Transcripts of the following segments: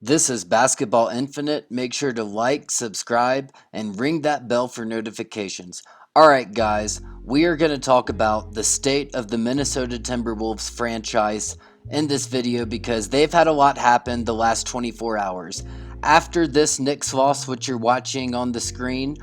This is Basketball Infinite. Make sure to like, subscribe, and ring that bell for notifications. Alright, guys, we are going to talk about the state of the Minnesota Timberwolves franchise in this video because they've had a lot happen the last 24 hours. After this Knicks loss, which you're watching on the screen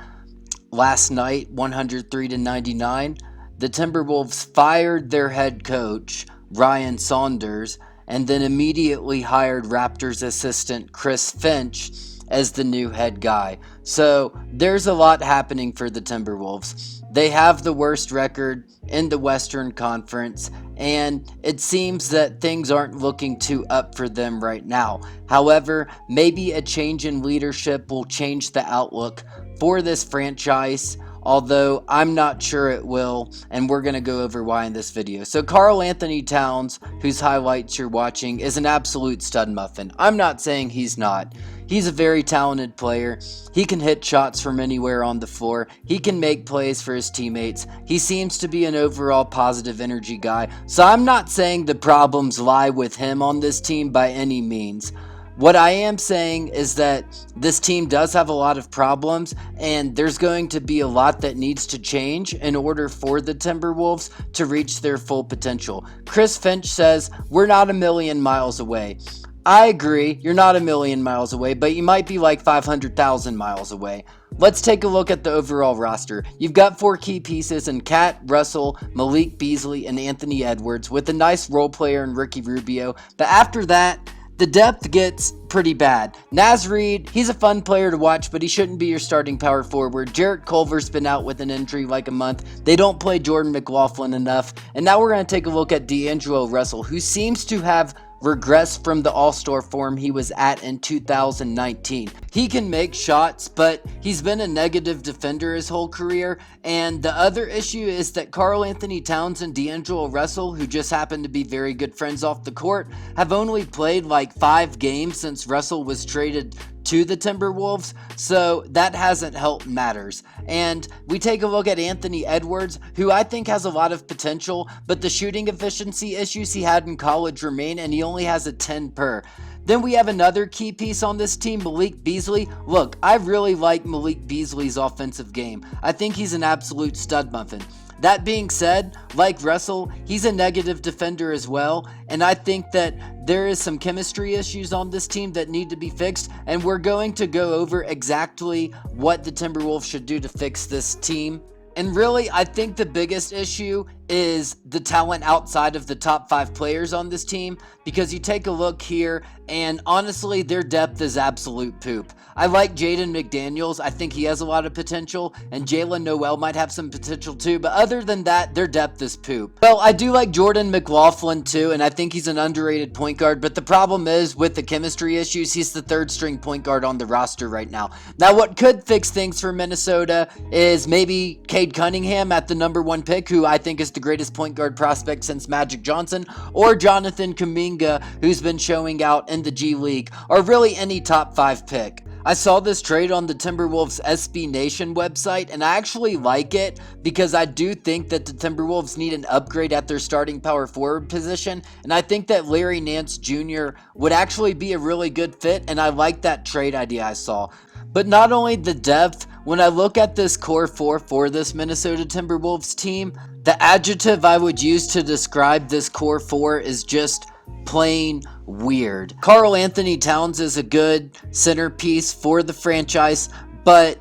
last night, 103-99, the Timberwolves fired their head coach, Ryan Saunders, and then immediately hired Raptors assistant Chris Finch as the new head guy. So there's a lot happening for the Timberwolves. They have the worst record in the Western Conference, and it seems that things aren't looking too up for them right now. However, maybe a change in leadership will change the outlook for this franchise, although I'm not sure it will, and we're going to go over why in this video. So Karl Anthony Towns, whose highlights you're watching, is an absolute stud muffin. I'm not saying he's not. He's a very talented player. He can hit shots from anywhere on the floor. He can make plays for his teammates. He seems to be an overall positive energy guy. So I'm not saying the problems lie with him on this team by any means. What I am saying is that this team does have a lot of problems, and there's going to be a lot that needs to change in order for the Timberwolves to reach their full potential. Chris Finch says, we're not a million miles away. I agree, you're not a million miles away, but you might be like 500,000 miles away. Let's take a look at the overall roster. You've got four key pieces in Cat, Russell, Malik Beasley, and Anthony Edwards, with a nice role player in Ricky Rubio. But after that, the depth gets pretty bad. Naz Reid, he's a fun player to watch, but he shouldn't be your starting power forward. Jarrett Culver's been out with an injury like a month. They don't play Jordan McLaughlin enough. And now we're going to take a look at D'Angelo Russell, who seems to have regressed from the all-star form he was at in 2019. He can make shots, but he's been a negative defender his whole career. And the other issue is that Karl Anthony Towns and D'Angelo Russell, who just happen to be very good friends off the court, have only played like 5 games since Russell was traded to the Timberwolves, so that hasn't helped matters. And we take a look at Anthony Edwards, who I think has a lot of potential, but the shooting efficiency issues he had in college remain, and he only has a 10 per. Then we have another key piece on this team, Malik Beasley. Look, I really like Malik Beasley's offensive game. I think he's an absolute stud muffin. That being said, like Russell, he's a negative defender as well, and I think that there is some chemistry issues on this team that need to be fixed, and we're going to go over exactly what the Timberwolves should do to fix this team. And really, I think the biggest issue is the talent outside of the top 5 players on this team, because you take a look here and honestly their depth is absolute poop. I like Jaden McDaniels. I think he has a lot of potential, and Jalen Noel might have some potential too, but other than that, their depth is poop. Well, I do like Jordan McLaughlin too, and I think he's an underrated point guard, but the problem is with the chemistry issues, he's the 3rd string point guard on the roster right now. Now what could fix things for Minnesota is maybe Cade Cunningham at the number 1 pick, who I think is the greatest point guard prospect since Magic Johnson, or Jonathan Kuminga, who's been showing out in the G League, or really any top 5 pick. I saw this trade on the Timberwolves SB Nation website, and I actually like it because I do think that the Timberwolves need an upgrade at their starting power forward position, and I think that Larry Nance Jr. would actually be a really good fit, and I like that trade idea I saw. But not only the depth, when I look at this core 4 for this Minnesota Timberwolves team, the adjective I would use to describe this core 4 is just plain weird. Karl Anthony Towns is a good centerpiece for the franchise, but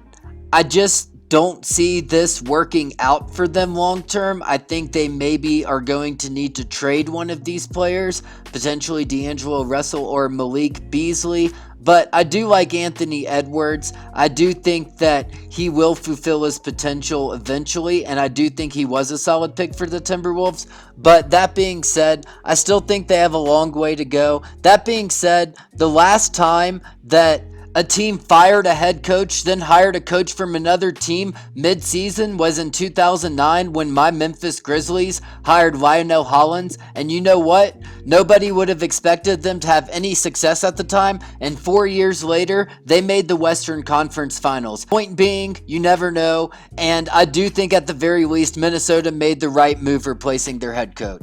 I just don't see this working out for them long term. I think they maybe are going to need to trade one of these players, potentially D'Angelo Russell or Malik Beasley. But I do like Anthony Edwards. I do think that he will fulfill his potential eventually, and I do think he was a solid pick for the Timberwolves. But that being said, I still think they have a long way to go. That being said, the last time that a team fired a head coach, then hired a coach from another team mid-season was in 2009 when my Memphis Grizzlies hired Lionel Hollins. And you know what? Nobody would have expected them to have any success at the time. And 4 years later, they made the Western Conference Finals. Point being, you never know. And I do think at the very least, Minnesota made the right move replacing their head coach.